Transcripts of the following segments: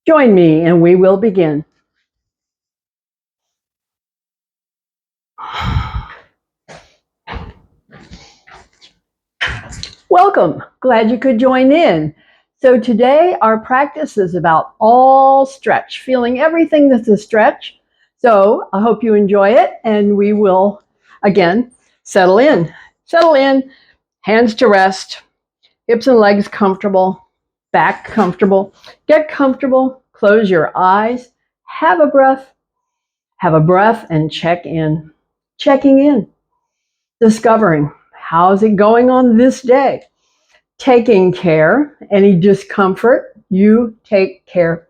Join me and we will begin. Welcome. Glad you could join in. So today our practice is about all stretch, feeling everything that's a stretch. So I hope you enjoy it, and we will, again, settle in. Settle in, hands to rest, hips and legs comfortable, back comfortable. Get comfortable, close your eyes, have a breath, and check in. Checking in, discovering how's it going on this day. Taking care, any discomfort, you take care.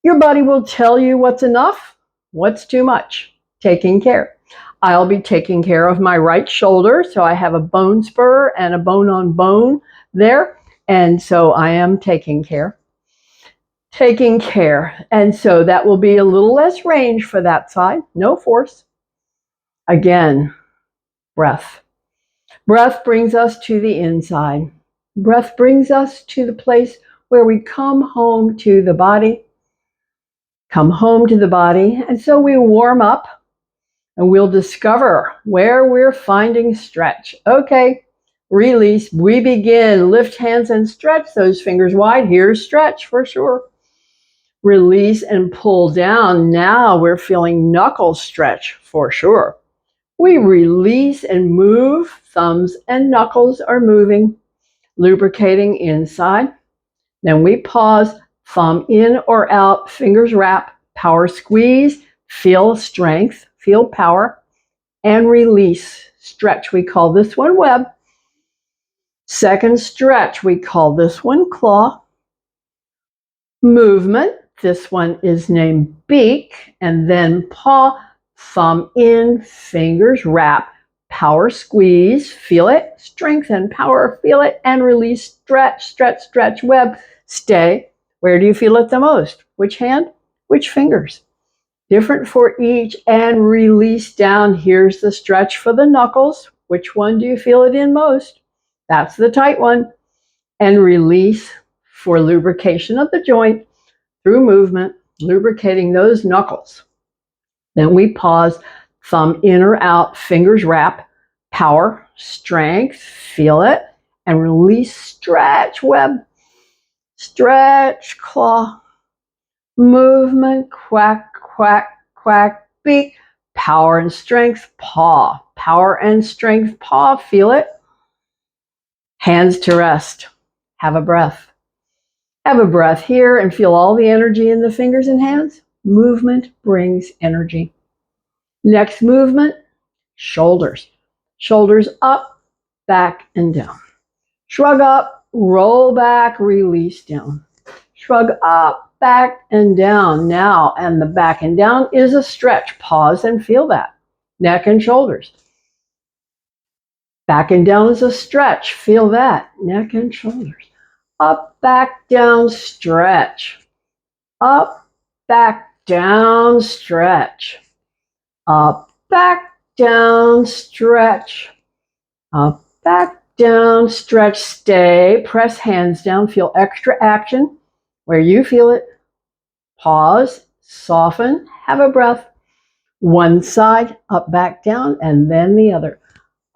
Your body will tell you what's enough, what's too much. Taking care. I'll be taking care of my right shoulder, so I have a bone spur and a bone on bone there, and so I am taking care. Taking care, and so that will be a little less range for that side, no force. Again, breath. Breath brings us to the inside. Breath brings us to the place where we come home to the body. Come home to the body. And so we warm up and we'll discover where we're finding stretch. Okay, release. We begin. Lift hands and stretch those fingers wide. Here's stretch for sure. Release and pull down. Now we're feeling knuckle stretch for sure. We release and move. Thumbs and knuckles are moving, lubricating inside. Then we pause, thumb in or out, fingers wrap, power squeeze, feel strength, feel power, and release. Stretch, we call this one web. Second stretch, we call this one claw. Movement, this one is named beak, and then paw. Thumb in, fingers wrap, power squeeze, feel it, strengthen, power, feel it, and release, stretch, stretch, stretch, web, stay. Where do you feel it the most? Which hand? Which fingers? Different for each, and release down. Here's the stretch for the knuckles. Which one do you feel it in most? That's the tight one. And release for lubrication of the joint through movement, lubricating those knuckles. Then we pause, thumb in or out, fingers wrap, power, strength, feel it, and release, stretch, web, stretch, claw, movement, quack, quack, quack, beak, power and strength, paw, power and strength, paw, feel it. Hands to rest, have a breath. Have a breath here and feel all the energy in the fingers and hands. Movement brings energy. Next movement, shoulders. Shoulders up, back, and down. Shrug up, roll back, release down. Shrug up, back, and down. Now, and the back and down is a stretch. Pause and feel that. Neck and shoulders. Back and down is a stretch. Feel that. Neck and shoulders. Up, back, down, stretch. Up, back, down, stretch. Up, back, down, stretch. Up, back, down, stretch, stay. Press hands down, feel extra action where you feel it. Pause, soften, have a breath. One side, up, back, down, and then the other.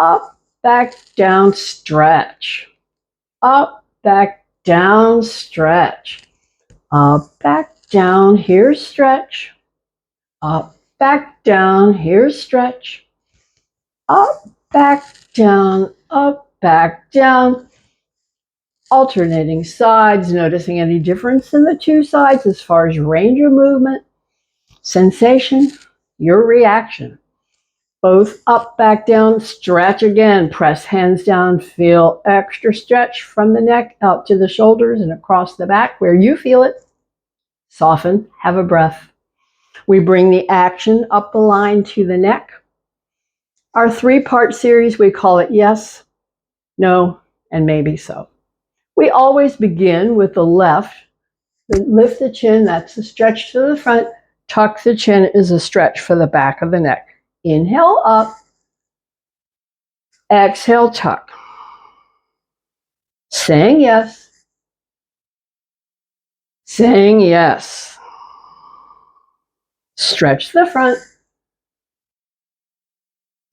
Up, back, down, stretch. Up, back, down, stretch. Up, back, down, here's stretch. Up, back, down, here's stretch. Up, back, down, up, back, down. Alternating sides, noticing any difference in the two sides as far as range of movement, sensation, your reaction. Both up, back, down, stretch again. Press hands down, feel extra stretch from the neck out to the shoulders and across the back where you feel it. Soften, have a breath. We bring the action up the line to the neck. Our 3-part series, we call it yes, no, and maybe so. We always begin with the left. Lift the chin, that's a stretch to the front. Tuck the chin is a stretch for the back of the neck. Inhale up. Exhale, tuck. Saying yes. Saying yes. Stretch the front.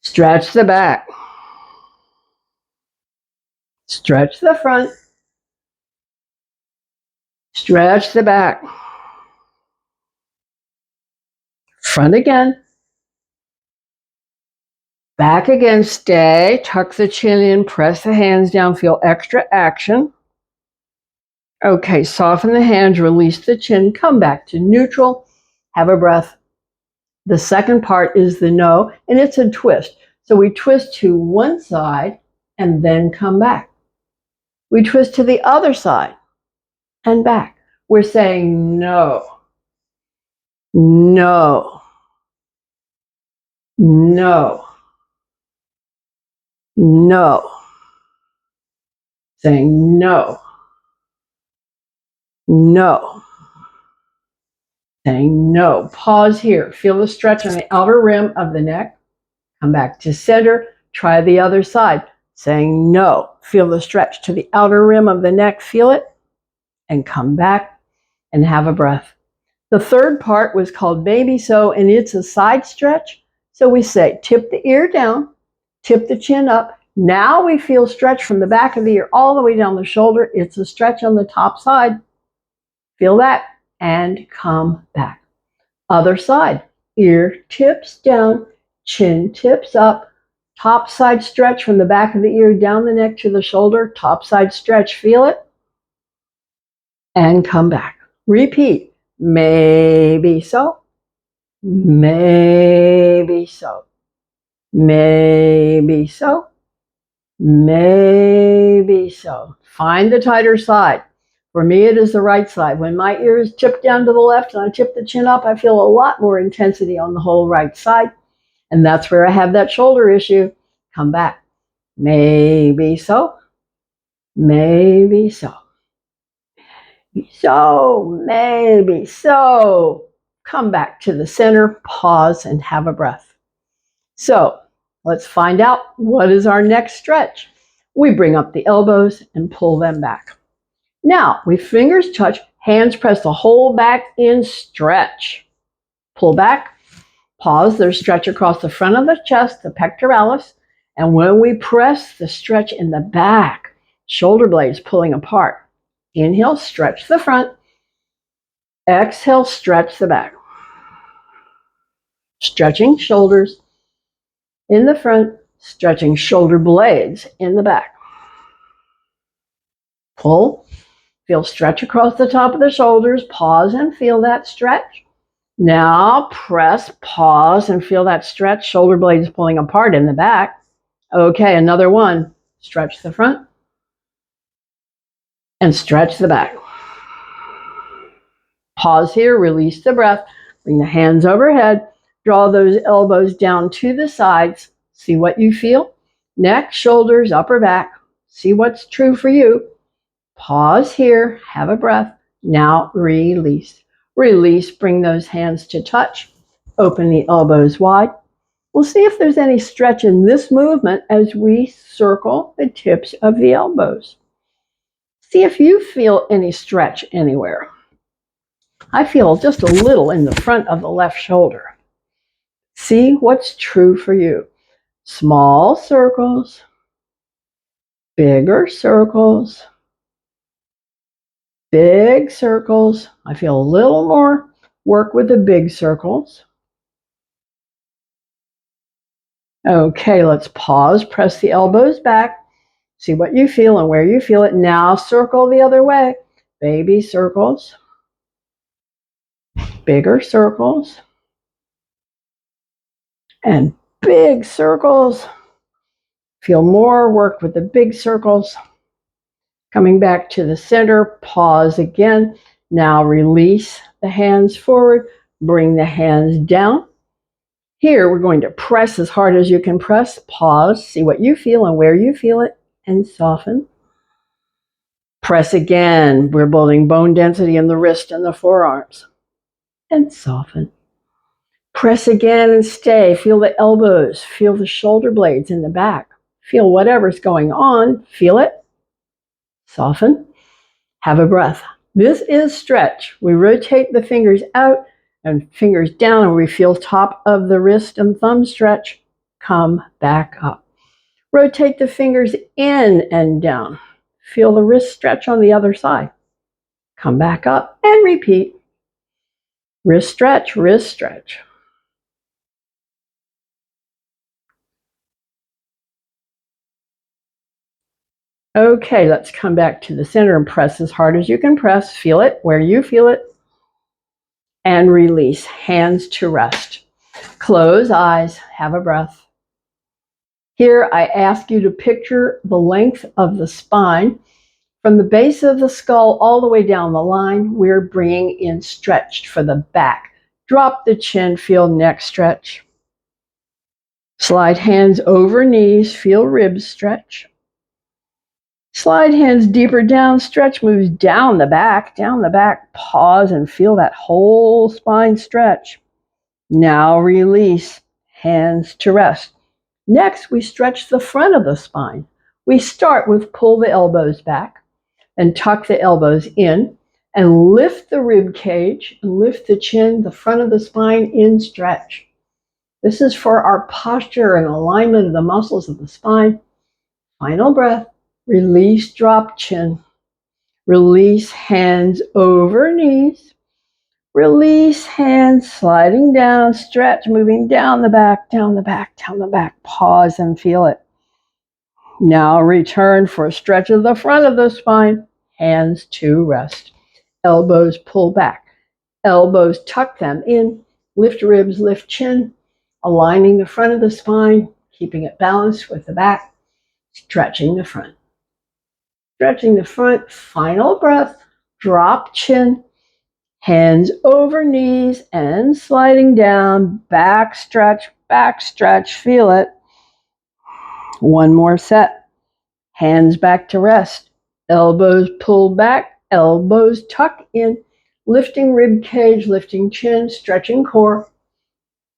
Stretch the back. Stretch the front. Stretch the back. Front again. Back again. Stay. Tuck the chin in. Press the hands down. Feel extra action. Okay, soften the hands. Release the chin. Come back to neutral. Have a breath. The second part is the no, and it's a twist. So we twist to one side and then come back. We twist to the other side and back. We're saying no, no, no, no. Saying no, no. Saying no. Pause here. Feel the stretch on the outer rim of the neck. Come back to center. Try the other side. Saying no. Feel the stretch to the outer rim of the neck. Feel it. And come back and have a breath. The third part was called baby so, and it's a side stretch. So we say tip the ear down, tip the chin up. Now we feel stretch from the back of the ear all the way down the shoulder. It's a stretch on the top side. Feel that and come back. Other side. Ear tips down, chin tips up. Top side stretch from the back of the ear down the neck to the shoulder. Top side stretch. Feel it. And come back. Repeat. Maybe so. Maybe so. Maybe so. Maybe so. Find the tighter side. For me, it is the right side. When my ear is tipped down to the left and I tip the chin up, I feel a lot more intensity on the whole right side. And that's where I have that shoulder issue. Come back. Maybe so. Maybe so. So, maybe so. Come back to the center, pause, and have a breath. So, let's find out what is our next stretch. We bring up the elbows and pull them back. Now, we fingers touch, hands press the whole back in, stretch. Pull back, pause, there's stretch across the front of the chest, the pectoralis, and when we press the stretch in the back, shoulder blades pulling apart. Inhale, stretch the front. Exhale, stretch the back. Stretching shoulders in the front, stretching shoulder blades in the back. Pull. Feel stretch across the top of the shoulders. Pause and feel that stretch. Now press, pause, and feel that stretch. Shoulder blades pulling apart in the back. Okay, another one. Stretch the front and stretch the back. Pause here, release the breath. Bring the hands overhead. Draw those elbows down to the sides. See what you feel. Neck, shoulders, upper back. See what's true for you. Pause here, have a breath. Now release. Release, bring those hands to touch. Open the elbows wide. We'll see if there's any stretch in this movement as we circle the tips of the elbows. See if you feel any stretch anywhere. I feel just a little in the front of the left shoulder. See what's true for you. Small circles, bigger circles, big circles. I feel a little more work with the big circles. Okay, let's pause, press the elbows back, see what you feel and where you feel it. Now circle the other way. Baby circles, bigger circles, and big circles. Feel more work with the big circles. Coming back to the center, pause again. Now release the hands forward, bring the hands down. Here, we're going to press as hard as you can press. Pause, see what you feel and where you feel it, and soften. Press again. We're building bone density in the wrist and the forearms. And soften. Press again and stay. Feel the elbows. Feel the shoulder blades in the back. Feel whatever's going on. Feel it. Soften. Have a breath. This is stretch. We rotate the fingers out and fingers down, and we feel top of the wrist and thumb stretch. Come back up. Rotate the fingers in and down. Feel the wrist stretch on the other side. Come back up and repeat. Wrist stretch, wrist stretch. Okay, let's come back to the center and press as hard as you can press. Feel it where you feel it. And release. Hands to rest. Close eyes. Have a breath. Here, I ask you to picture the length of the spine. From the base of the skull all the way down the line, we're bringing in stretched for the back. Drop the chin, feel neck stretch. Slide hands over knees, feel ribs stretch. Slide hands deeper down, stretch moves down the back, pause and feel that whole spine stretch. Now release, hands to rest. Next, we stretch the front of the spine. We start with pull the elbows back and tuck the elbows in and lift the rib cage and lift the chin, the front of the spine in stretch. This is for our posture and alignment of the muscles of the spine. Final breath. Release, drop chin. Release, hands over knees. Release, hands sliding down, stretch, moving down the back, Pause and feel it. Now return for a stretch of the front of the spine. Hands to rest. Elbows pull back. Elbows tuck them in. Lift ribs, lift chin. Aligning the front of the spine, keeping it balanced with the back. Stretching the front. Stretching the front, final breath, drop chin, hands over knees and sliding down, back stretch, feel it. One more set, hands back to rest, elbows pull back, elbows tuck in, lifting rib cage, lifting chin, stretching core,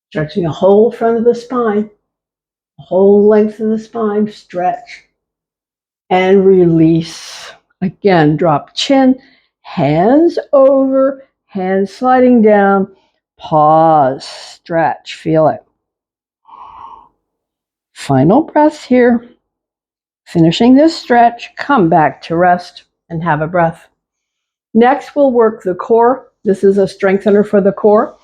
stretching the whole front of the spine, the whole length of the spine, stretch. And release. Again, drop chin, hands over, hands sliding down, pause, stretch, feel it. Final breath here. Finishing this stretch, come back to rest and have a breath. Next, we'll work the core. This is a strengthener for the core.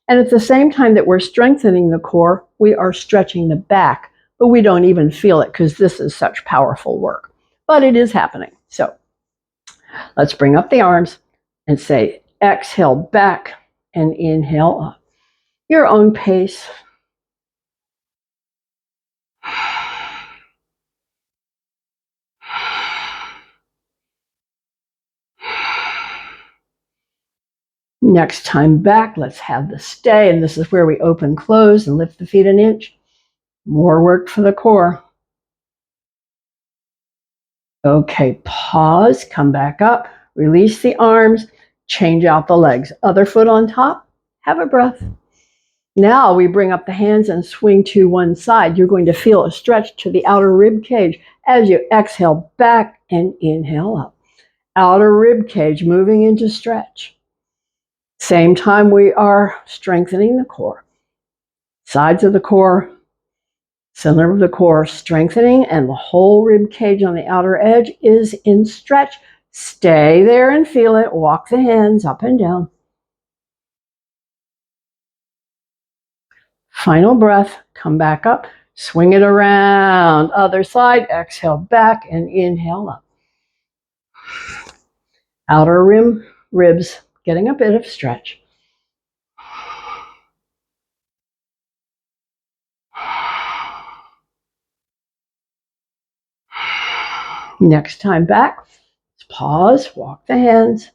And at the same time that we're strengthening the core, we are stretching the back, but we don't even feel it because this is such powerful work. But it is happening. So let's bring up the arms and say, exhale back and inhale up. Your own pace. Next time back, let's have the stay. And this is where we open, close, and lift the feet an inch. More work for the core. Okay, pause, come back up, release the arms, change out the legs. Other foot on top, have a breath. Now we bring up the hands and swing to one side. You're going to feel a stretch to the outer rib cage as you exhale back and inhale up. Outer rib cage moving into stretch. Same time we are strengthening the core. Sides of the core, center of the core strengthening, and the whole rib cage on the outer edge is in stretch. Stay there and feel it. Walk the hands up and down. Final breath. Come back up. Swing it around. Other side. Exhale back and inhale up. Outer ribs getting a bit of stretch. Next time back, pause, walk the hands.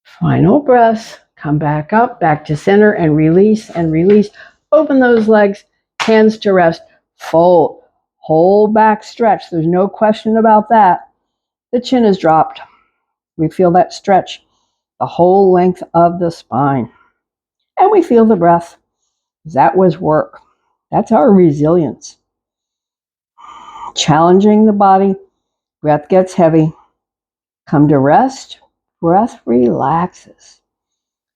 Final breath, come back up, back to center and release and release. Open those legs, hands to rest, fold, whole back stretch. There's no question about that. The chin is dropped. We feel that stretch, the whole length of the spine. And we feel the breath. That was work. That's our resilience. Challenging the body, Breath gets heavy. Come to rest. Breath relaxes.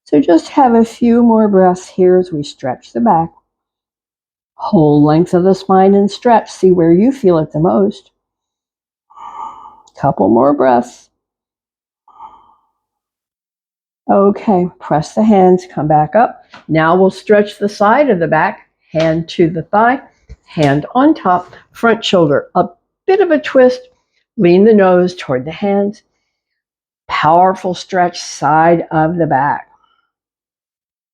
So just have a few more breaths here as we stretch the back. Whole length of the spine and stretch. See where you feel it the most. Couple more breaths. Okay, press the hands, come back up. Now we'll stretch the side of the back, hand to the thigh, hand on top, front shoulder, a bit of a twist, lean the nose toward the hands. Powerful stretch, side of the back.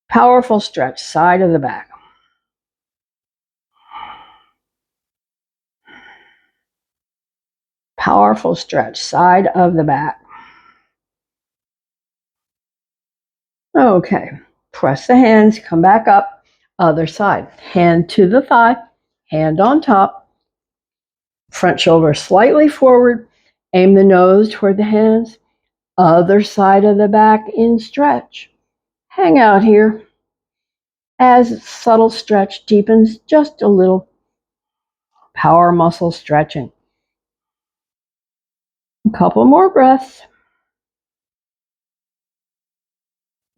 Powerful stretch, side of the back. Powerful stretch, side of the back. Okay, press the hands, come back up, other side. Hand to the thigh, hand on top, front shoulder slightly forward, aim the nose toward the hands, other side of the back in stretch. Hang out here as subtle stretch deepens just a little. Power muscle stretching. A couple more breaths.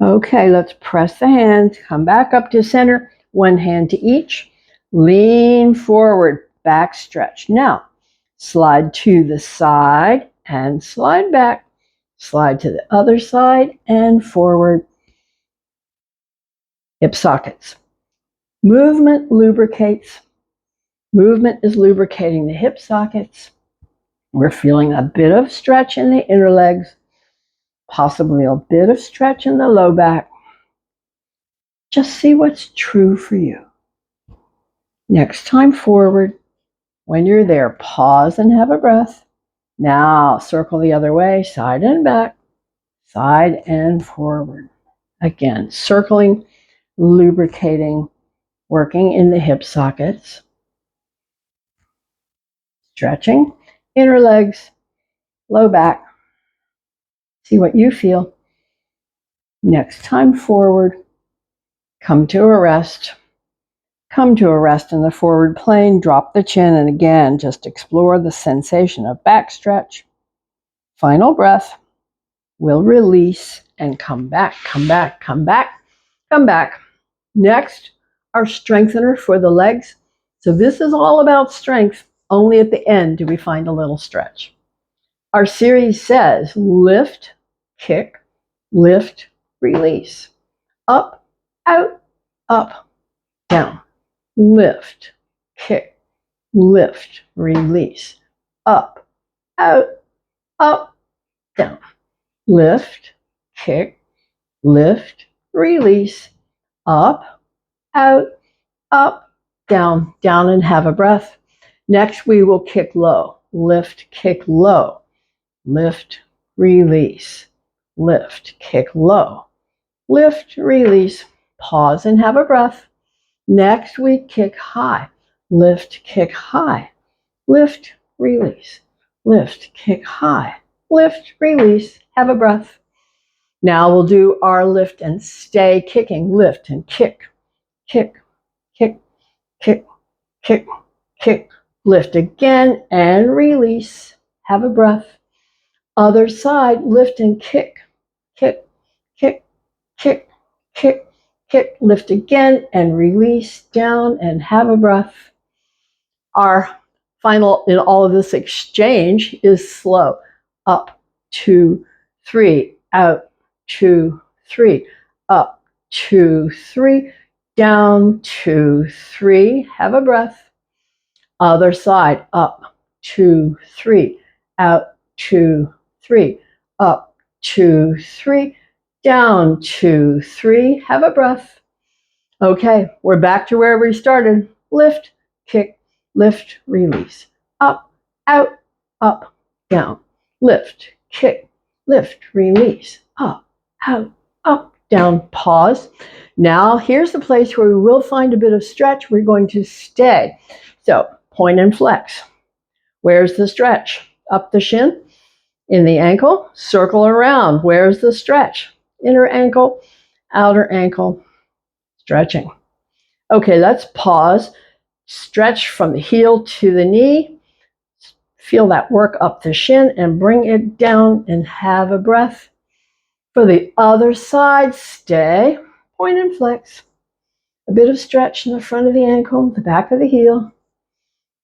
Okay, let's press the hands, come back up to center, one hand to each, lean forward, back stretch. Now, slide to the side and slide back, slide to the other side and forward. Hip sockets. Movement lubricates. Movement is lubricating the hip sockets. We're feeling a bit of stretch in the inner legs, possibly a bit of stretch in the low back. Just see what's true for you. Next time forward, when you're there, pause and have a breath. Now circle the other way, side and back, side and forward. Again, circling, lubricating, working in the hip sockets. Stretching, inner legs, low back. See what you feel. Next time forward, come to a rest. Come to a rest in the forward plane, drop the chin, and again, just explore the sensation of back stretch. Final breath. We'll release and come back, come back, come back, come back. Next, our strengthener for the legs. So this is all about strength. Only at the end do we find a little stretch. Our series says lift, kick, lift, release. Up, out, up, down. Lift, kick, lift, release. Up, out, up, down. Lift, kick, lift, release. Up, out, up, down, down, and have a breath. Next, we will kick low. Lift, kick low. Lift, release. Lift, kick low. Lift, release. Pause and have a breath. Next, we kick high. Lift, kick high. Lift, release. Lift, kick high. Lift, release. Have a breath. Now we'll do our lift and stay kicking. Lift and kick, kick, kick, kick, kick, kick. Lift again and release. Have a breath. Other side, lift and kick, kick, kick, kick, kick, kick. Lift again and release down and have a breath. Our final in all of this exchange is slow. Up, 2, 3, out, 2, 3, up, 2, 3, down, 2, 3. Have a breath. Other side, up, 2, 3, out, 2, 3, up, 2, 3, down, 2, 3. Have a breath. Okay, we're back to where we started. Lift, kick, lift, release. Up, out, up, down. Lift, kick, lift, release. Up, out, up, down. Pause. Now, here's the place where we will find a bit of stretch. We're going to stay. So, point and flex. Where's the stretch? Up the shin, in the ankle, circle around. Where's the stretch? Inner ankle, outer ankle, stretching. Okay, let's pause. Stretch from the heel to the knee. Feel that work up the shin and bring it down and have a breath. For the other side, stay, point and flex. A bit of stretch in the front of the ankle, the back of the heel,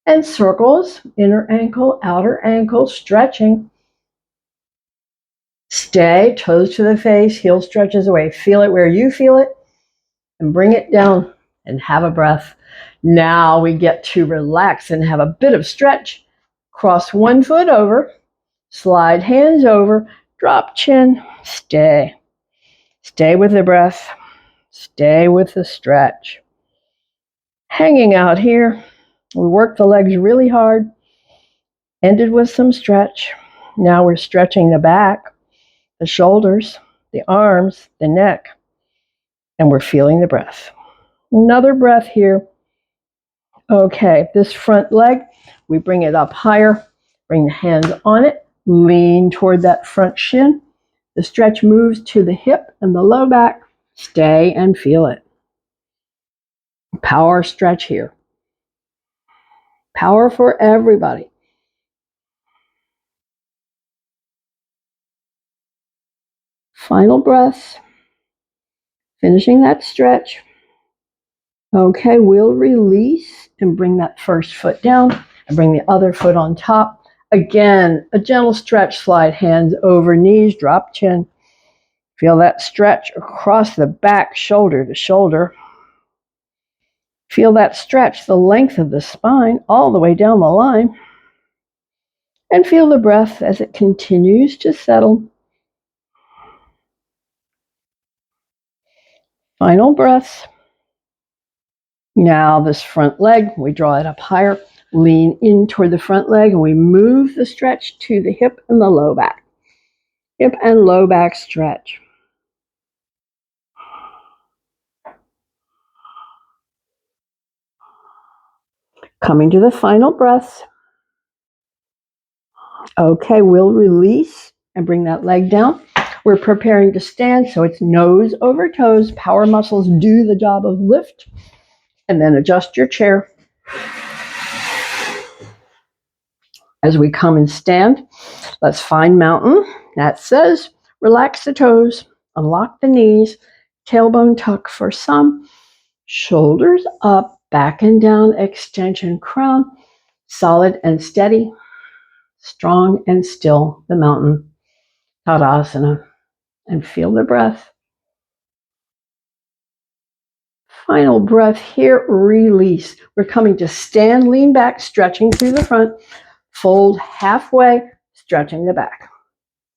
and circles, inner ankle, outer ankle, stretching. Stay, toes to the face, heel stretches away. Feel it where you feel it, and bring it down and have a breath. Now we get to relax and have a bit of stretch. Cross one foot over, slide hands over, drop chin, stay. Stay with the breath, stay with the stretch. Hanging out here, we worked the legs really hard, ended with some stretch. Now we're stretching the back, the shoulders, the arms, the neck, and we're feeling the breath. Another breath here. Okay, this front leg, we bring it up higher, bring the hands on it, lean toward that front shin. The stretch moves to the hip and the low back. Stay and feel it. Power stretch here. Power for everybody. Final breath. Finishing that stretch. Okay, we'll release and bring that first foot down and bring the other foot on top. Again, a gentle stretch, slide hands over knees, drop chin. Feel that stretch across the back, shoulder to shoulder. Feel that stretch, the length of the spine, all the way down the line. And feel the breath as it continues to settle. Final breath. Now this front leg, we draw it up higher, lean in toward the front leg, and we move the stretch to the hip and the low back. Hip and low back stretch. Coming to the final breath. Okay, we'll release and bring that leg down. We're preparing to stand, so it's nose over toes. Power muscles do the job of lift. And then adjust your chair. As we come and stand, let's find mountain. That says relax the toes, unlock the knees, tailbone tuck for some, shoulders up, back and down, extension crown, solid and steady, strong and still, the mountain, Tadasana, and feel the breath. Final breath here, release. We're coming to stand, lean back, stretching through the front, fold halfway, stretching the back.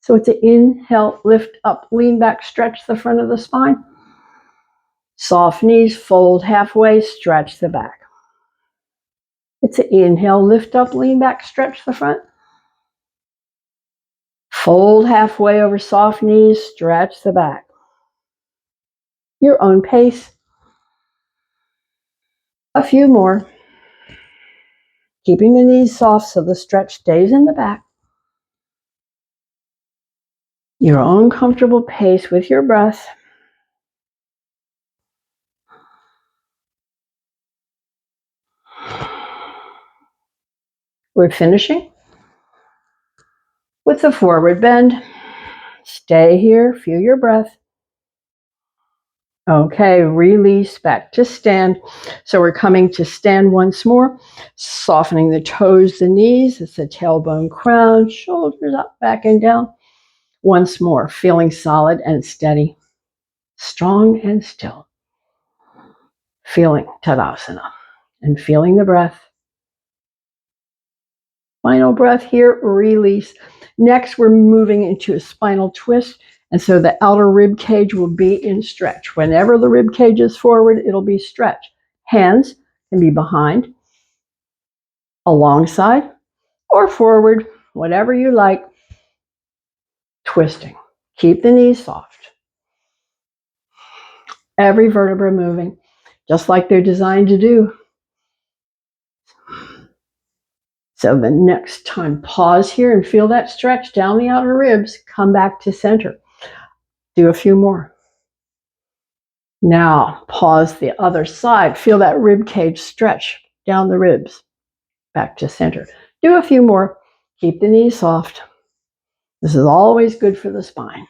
So it's an inhale, lift up, lean back, stretch the front of the spine. Soft knees, fold halfway, stretch the back. It's an inhale, lift up, lean back, stretch the front. Fold halfway over soft knees, stretch the back. Your own pace. A few more. Keeping the knees soft so the stretch stays in the back. Your own comfortable pace with your breath. We're finishing with the forward bend. Stay here, feel your breath. Okay, release back to stand. So we're coming to stand once more, softening the toes, the knees. It's the tailbone crown, shoulders up, back and down. Once more, feeling solid and steady, strong and still. Feeling Tadasana and feeling the breath. Final breath here, release. Next, we're moving into a spinal twist. And so the outer rib cage will be in stretch. Whenever the rib cage is forward, it'll be stretch. Hands can be behind, alongside, or forward, whatever you like. Twisting. Keep the knees soft. Every vertebra moving, just like they're designed to do. So the next time, pause here and feel that stretch down the outer ribs. Come back to center. Do a few more. Now, pause the other side. Feel that rib cage stretch down the ribs. Back to center. Do a few more. Keep the knees soft. This is always good for the spine.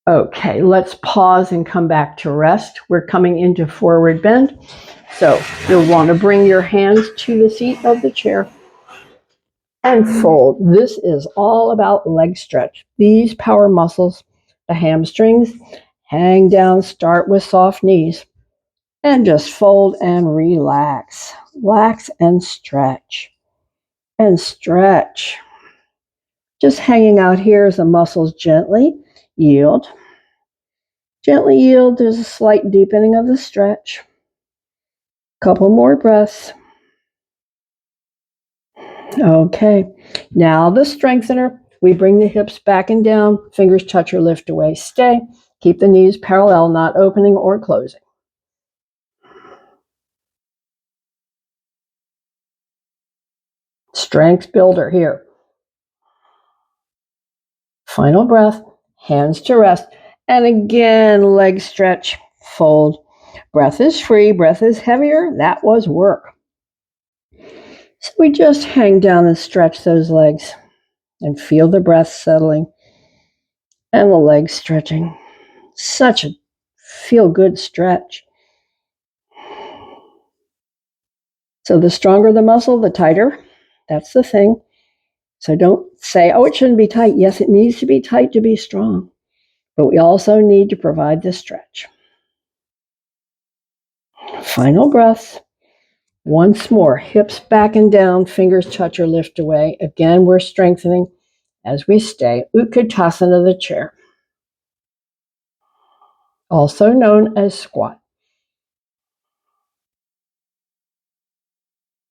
Okay, let's pause and come back to rest. We're coming into forward bend. So you'll want to bring your hands to the seat of the chair and fold. This is all about leg stretch. These power muscles, the hamstrings, hang down, start with soft knees, and just fold and relax. Relax and stretch. And stretch. Just hanging out here as the muscles gently yield. Gently yield. There's a slight deepening of the stretch. Couple more breaths. Okay, now the strengthener. We bring the hips back and down, fingers touch or lift away, stay. Keep the knees parallel, not opening or closing. Strength builder here. Final breath, hands to rest. And again, leg stretch, fold. Breath is free, breath is heavier. That was work. So we just hang down and stretch those legs and feel the breath settling and the legs stretching. Such a feel-good stretch. So the stronger the muscle, the tighter. That's the thing. So don't say, oh, it shouldn't be tight. Yes, it needs to be tight to be strong. But we also need to provide the stretch. Final breath. Once more, hips back and down, fingers touch or lift away. Again, we're strengthening as we stay. Utkatasana, the chair. Also known as squat.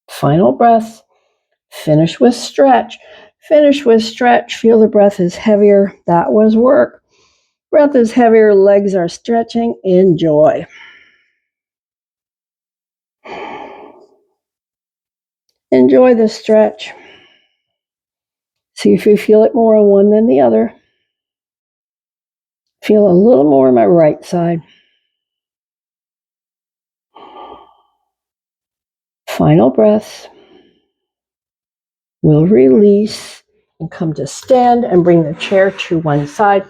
Final breath. Finish with stretch. Finish with stretch. Feel the breath is heavier. That was work. Breath is heavier. Legs are stretching. Enjoy. Enjoy the stretch. See if you feel it more on one than the other. Feel a little more on my right side. Final breath. We'll release and come to stand and bring the chair to one side.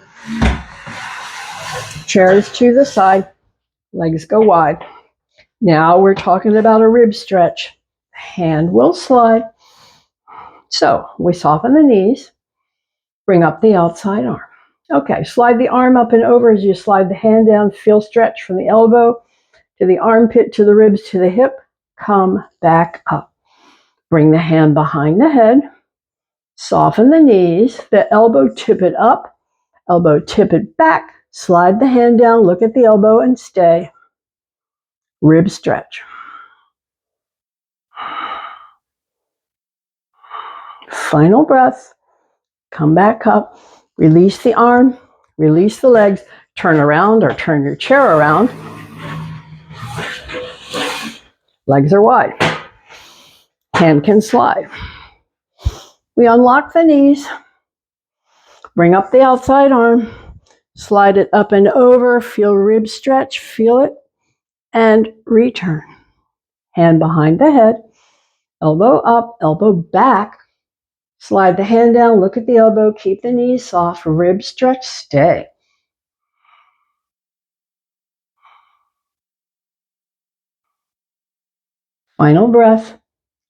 Chair is to the side. Legs go wide. Now we're talking about a rib stretch. Hand will slide. So we soften the knees. Bring up the outside arm. Okay, slide the arm up and over as you slide the hand down. Feel stretch from the elbow to the armpit, to the ribs, to the hip. Come back up. Bring the hand behind the head. Soften the knees. The elbow, tip it up. Elbow, tip it back. Slide the hand down. Look at the elbow and stay. Rib stretch. Final breath. Come back up. Release the arm. Release the legs. Turn around or turn your chair around. Legs are wide. Hand can slide. We unlock the knees. Bring up the outside arm. Slide it up and over. Feel rib stretch. Feel it. And return. Hand behind the head. Elbow up. Elbow back. Slide the hand down. Look at the elbow. Keep the knees soft. Rib stretch. Stay. Final breath.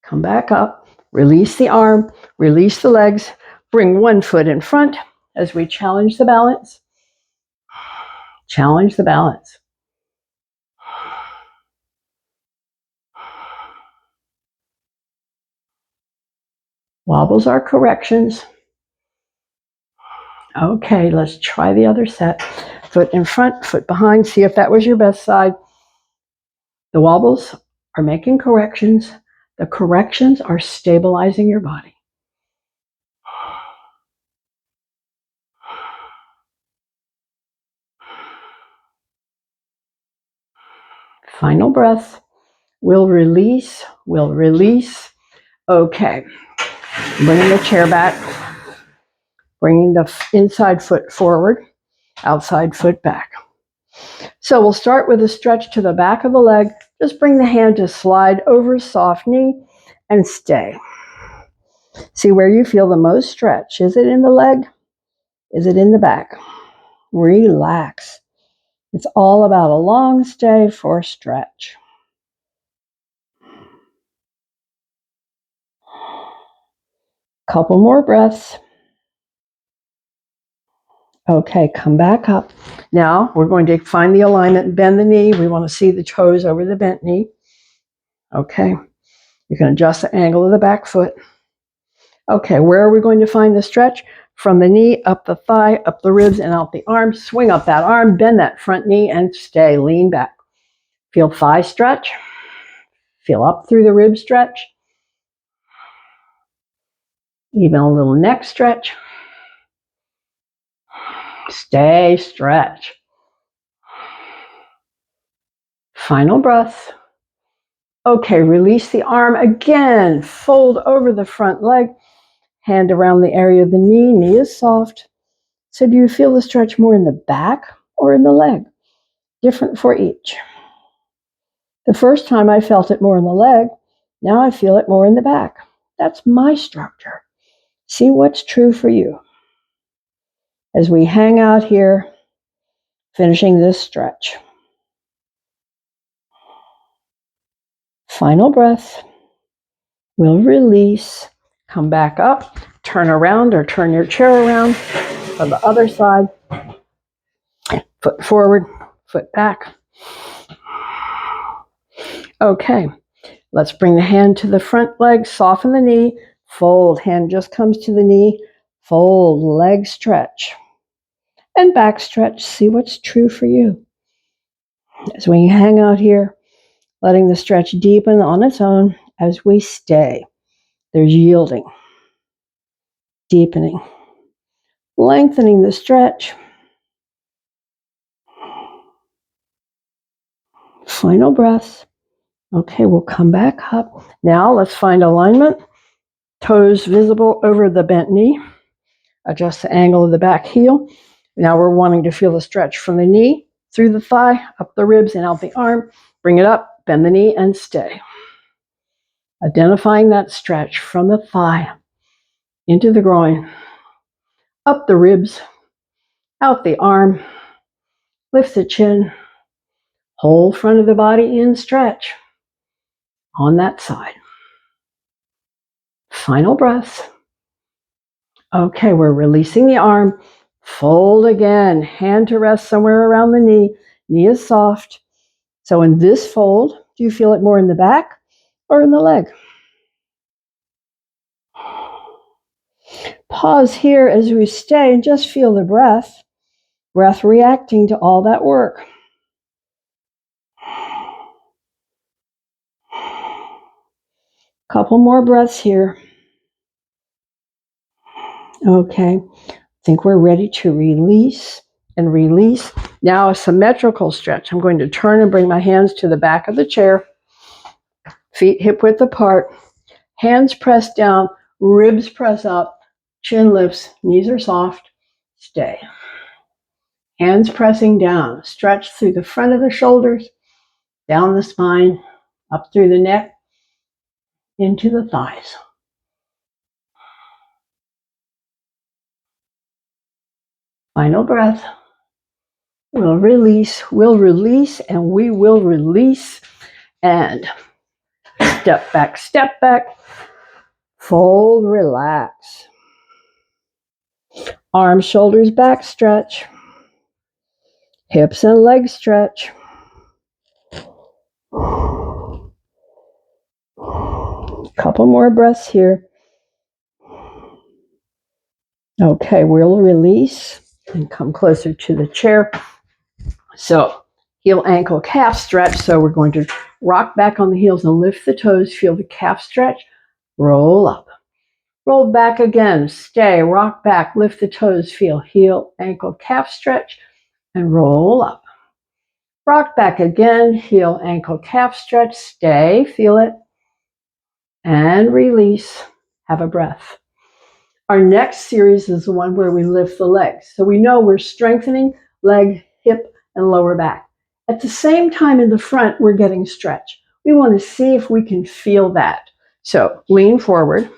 Come back up. Release the arm. Release the legs. Bring one foot in front as we challenge the balance. Challenge the balance. Wobbles are corrections. Okay, let's try the other set. Foot in front, foot behind. See if that was your best side. The wobbles are making corrections. The corrections are stabilizing your body. Final breath. We'll release. We'll release. Okay. Bringing the chair back. Bringing the inside foot forward. Outside foot back. So we'll start with a stretch to the back of the leg. Just bring the hand to slide over soft knee and stay. See where you feel the most stretch. Is it in the leg? Is it in the back? Relax. It's all about a long stay for stretch. Couple more breaths. Okay, come back up. Now we're going to find the alignment and bend the knee. We want to see the toes over the bent knee. Okay, you can adjust the angle of the back foot. Okay, where are we going to find the stretch? From the knee, up the thigh, up the ribs, and out the arm. Swing up that arm, bend that front knee, and stay. Lean back. Feel thigh stretch. Feel up through the rib stretch. Even a little neck stretch. Stay, stretch. Final breath. Okay, release the arm again. Fold over the front leg. Hand around the area of the knee. Knee is soft. So do you feel the stretch more in the back or in the leg? Different for each. The first time I felt it more in the leg. Now I feel it more in the back. That's my structure. See what's true for you. As we hang out here, finishing this stretch. Final breath. We'll release. Come back up. Turn around or turn your chair around on the other side. Foot forward, foot back. Okay, let's bring the hand to the front leg. Soften the knee. Fold. Hand just comes to the knee. Fold. Leg stretch. And back stretch. See what's true for you. As we hang out here, letting the stretch deepen on its own as we stay. There's yielding, deepening, lengthening the stretch. Final breath. Okay, we'll come back up. Now let's find alignment. Toes visible over the bent knee. Adjust the angle of the back heel. Now we're wanting to feel the stretch from the knee, through the thigh, up the ribs, and out the arm. Bring it up, bend the knee, and stay. Identifying that stretch from the thigh, into the groin, up the ribs, out the arm, lift the chin, whole front of the body in stretch on that side. Final breath. Okay, we're releasing the arm. Fold again, hand to rest somewhere around the knee. Knee is soft. So in this fold, do you feel it more in the back or in the leg? Pause here as we stay and just feel the breath. Breath reacting to all that work. Couple more breaths here. Okay, I think we're ready to release and release. Now a symmetrical stretch. I'm going to turn and bring my hands to the back of the chair. Feet hip width apart. Hands press down, ribs press up, chin lifts, knees are soft. Stay. Hands pressing down. Stretch through the front of the shoulders, down the spine, up through the neck, into the thighs. Final breath. We'll release, and we will release. And step back, fold, relax. Arms, shoulders, back stretch. Hips and legs stretch. Couple more breaths here. Okay, we'll release and come closer to the chair. So heel, ankle, calf stretch. So we're going to rock back on the heels and lift the toes. Feel the calf stretch. Roll up. Roll back again. Stay. Rock back. Lift the toes. Feel heel, ankle, calf stretch. And roll up. Rock back again. Heel, ankle, calf stretch. Stay. Feel it. And release. Have a breath. Our next series is the one where we lift the legs. So we know we're strengthening leg, hip, and lower back. At the same time in the front, we're getting stretch. We want to see if we can feel that. So lean forward.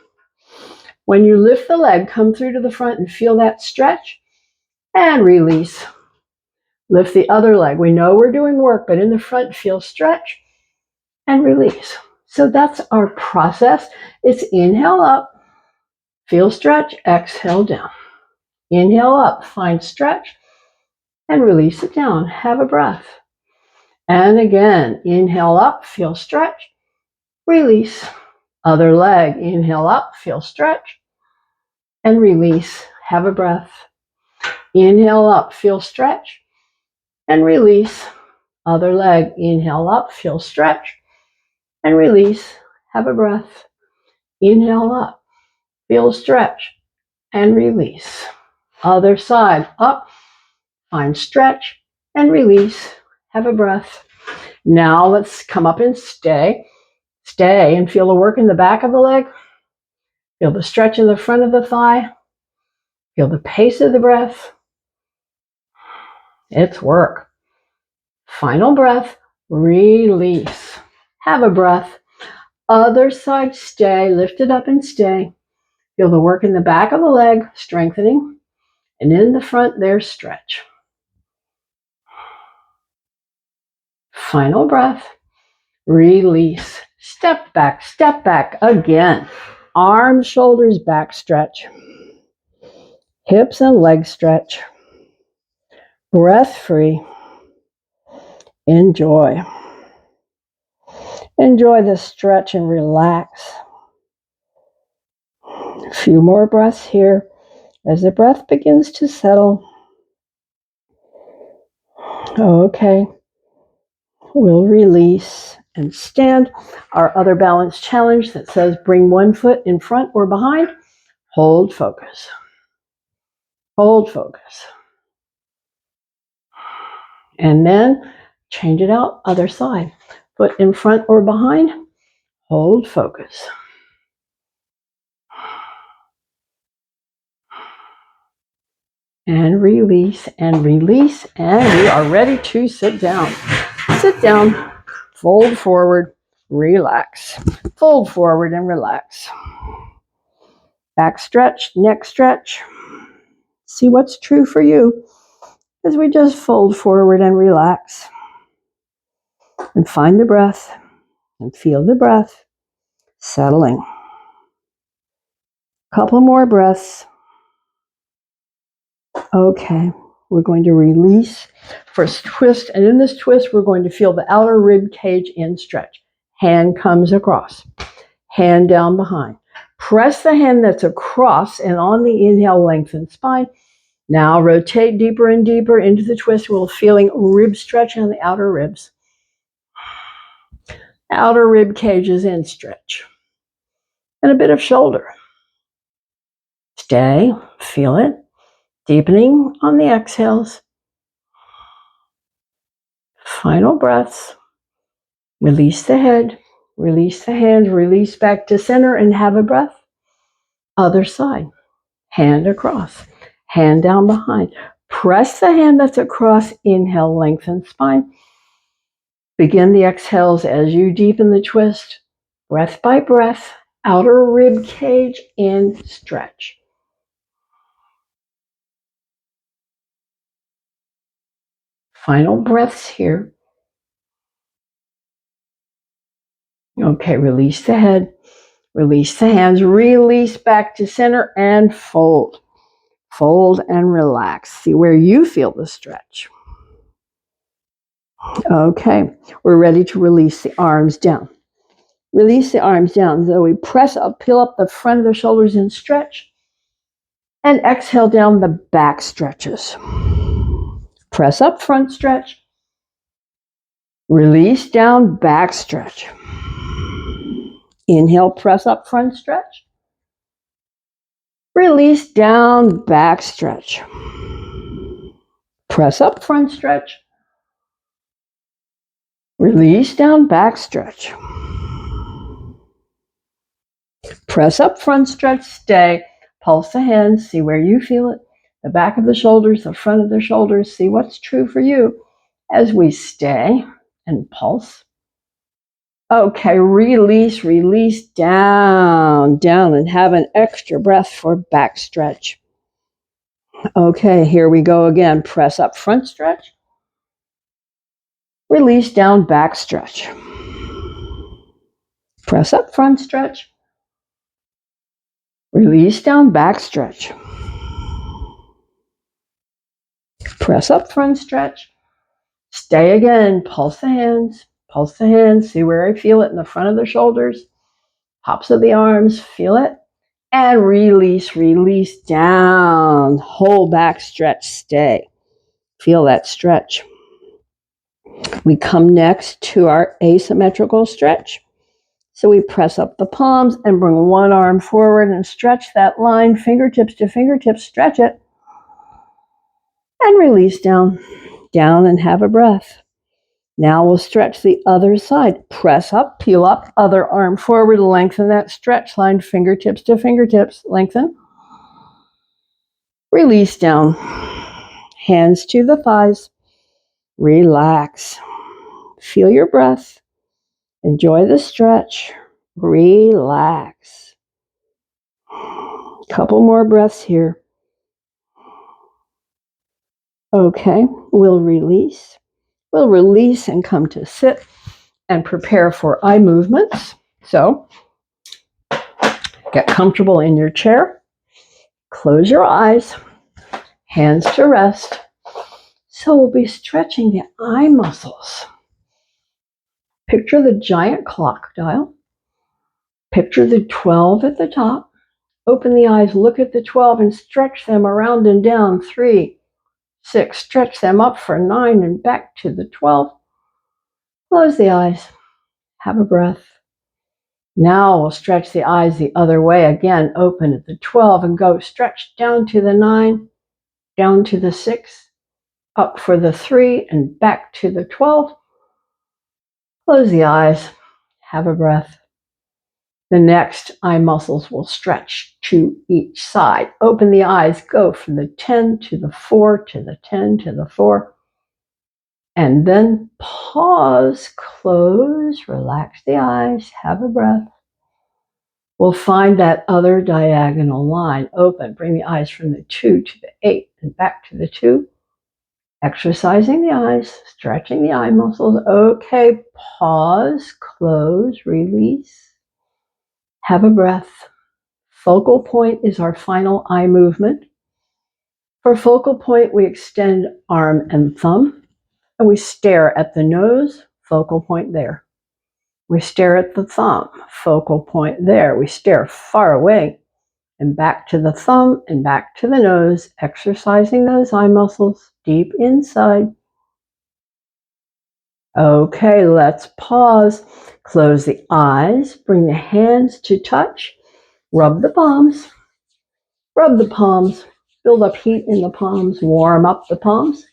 When you lift the leg, come through to the front and feel that stretch and release. Lift the other leg. We know we're doing work, but in the front, feel stretch and release. So that's our process. It's inhale up, feel stretch, exhale down. Inhale up, find stretch, and release it down. Have a breath. And again, inhale up, feel stretch, release. Other leg, inhale up, feel stretch, and release. Have a breath. Inhale up, feel stretch, and release. Other leg, inhale up, feel stretch, and release. Have a breath. Inhale up, feel stretch, and release. Other side, up, find stretch, and release. Have a breath. Now let's come up and stay. Stay and feel the work in the back of the leg. Feel the stretch in the front of the thigh. Feel the pace of the breath. It's work. Final breath. Release. Have a breath. Other side, stay. Lift it up and stay. Feel the work in the back of the leg, strengthening. And in the front there, stretch. Final breath. Release. Step back again. Arms, shoulders, back stretch. Hips and leg stretch. Breath free. Enjoy. Enjoy the stretch and relax. A few more breaths here as the breath begins to settle. Okay. We'll release and stand. Our other balance challenge that says bring one foot in front or behind. Hold focus. Hold focus. And then change it out, other side. Foot in front or behind. Hold focus. And release and release. And we are ready to sit down. Sit down. Fold forward. Relax. Fold forward and relax. Back stretch, neck stretch. See what's true for you as we just fold forward and relax. And find the breath and feel the breath settling. Couple more breaths. Okay, we're going to release. First twist, and in this twist, we're going to feel the outer rib cage in stretch. Hand comes across. Hand down behind. Press the hand that's across and on the inhale, lengthen spine. Now rotate deeper and deeper into the twist. We're feeling rib stretch on the outer ribs. Outer rib cage is in stretch. And a bit of shoulder. Stay, feel it. Deepening on the exhales. Final breaths. Release the head. Release the hands. Release back to center and have a breath. Other side. Hand across. Hand down behind. Press the hand that's across. Inhale, lengthen spine. Begin the exhales as you deepen the twist. Breath by breath. Outer rib cage in stretch. Final breaths here. Okay, release the head. Release the hands. Release back to center and fold. Fold and relax. See where you feel the stretch. Okay, we're ready to release the arms down. Release the arms down. So we press up, peel up the front of the shoulders and stretch. And exhale down the back stretches. Press up, front stretch. Release down, back stretch. Inhale, press up, front stretch. Release down, back stretch. Press up, front stretch. Release down, back stretch. Press up, front stretch, stay. Pulse the hands, see where you feel it. The back of the shoulders, the front of the shoulders, see what's true for you as we stay and pulse. Okay, release, release, down, down, and have an extra breath for back stretch. Okay, here we go again. Press up, front stretch. Release, down, back stretch. Press up, front stretch. Release, down, back stretch. Press up, front stretch. Stay again. Pulse the hands. Pulse the hands. See where I feel it in the front of the shoulders. Tops of the arms. Feel it. And release, release, down. Whole back stretch. Stay. Feel that stretch. We come next to our asymmetrical stretch. So we press up the palms and bring one arm forward and stretch that line, fingertips to fingertips, stretch it. And release down, down, and have a breath. Now we'll stretch the other side. Press up, peel up, other arm forward, lengthen that stretch line, fingertips to fingertips, lengthen. Release down, hands to the thighs. Relax. Feel your breath. Enjoy the stretch. Relax. Couple more breaths here. Okay, we'll release. We'll release and come to sit and prepare for eye movements. So, get comfortable in your chair. Close your eyes. Hands to rest. So we'll be stretching the eye muscles. Picture the giant clock dial. Picture the 12 at the top. Open the eyes, look at the 12 and stretch them around and down. 3, 6, stretch them up for 9 and back to the 12. Close the eyes. Have a breath. Now we'll stretch the eyes the other way. Again, open at the 12 and go stretch down to the 9, down to the 6, up for the 3 and back to the 12. Close the eyes. Have a breath. The next eye muscles will stretch to each side. Open the eyes, go from the 10 to the 4 to the 10 to the 4. And then pause, close, relax the eyes, have a breath. We'll find that other diagonal line. Open, bring the eyes from the 2 to the 8 and back to the 2. Exercising the eyes, stretching the eye muscles. Okay, pause, close, release. Have a breath. Focal point is our final eye movement. For focal point, we extend arm and thumb, and we stare at the nose, focal point there. We stare at the thumb, focal point there. We stare far away and back to the thumb and back to the nose, exercising those eye muscles deep inside. Okay, let's pause. Close the eyes, bring the hands to touch, rub the palms, build up heat in the palms, warm up the palms,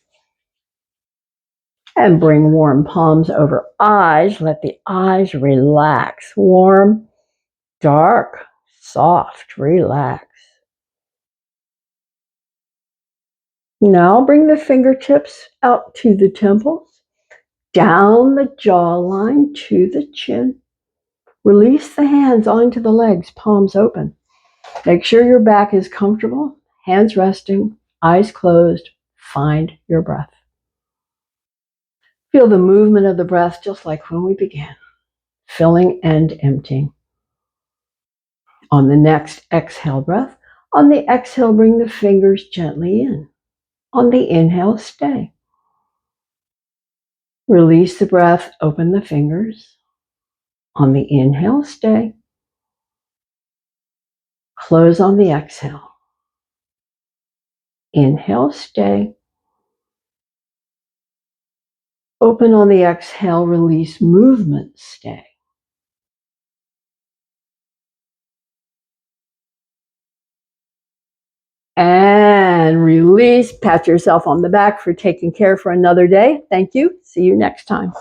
and bring warm palms over eyes. Let the eyes relax. Warm, dark, soft, relax. Now bring the fingertips out to the temples, down the jawline to the chin. Release the hands onto the legs, palms open. Make sure your back is comfortable, hands resting, eyes closed. Find your breath. Feel the movement of the breath just like when we began, filling and emptying. On the next exhale breath, on the exhale, bring the fingers gently in. On the inhale, stay. Release the breath, open the fingers. On the inhale, stay. Close on the exhale. Inhale, stay. Open on the exhale, release movement, stay. And release. Pat yourself on the back for taking care for another day. Thank you. See you next time.